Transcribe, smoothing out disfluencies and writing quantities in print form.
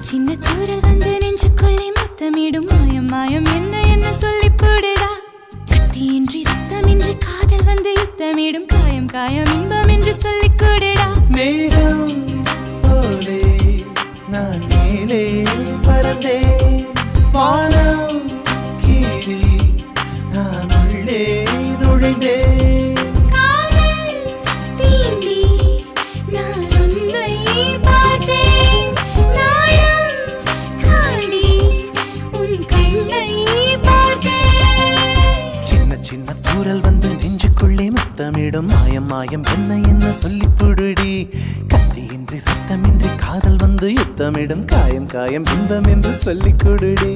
சின்ன தூரல் வந்து நெஞ்சுக்குள்ளே முத்தமிடும் மாயம் மாயம் என்ன என்ன சொல்லி போடுடா கத்தியின்றி ரத்தமின்றி காதல் வந்து யுத்தமிடும் காயம் காயம் இன்பம் என்று சொல்லி கூடுடா மேகம் போலே நான் மேலே பறந்தேன் வானம் கீறி நான் உள்ளே நுழைந்தேன் சின்ன தூரல் வந்து நெஞ்சுக்குள்ளே முத்தமிடும் மாயம் மாயம் என்ன என்ன சொல்லி புடுடி கத்தியின்றி ரத்தமின்றி காதல் வந்து யுத்தமிடும் காயம் காயம் இன்பம் என்று சொல்லி கொடுடி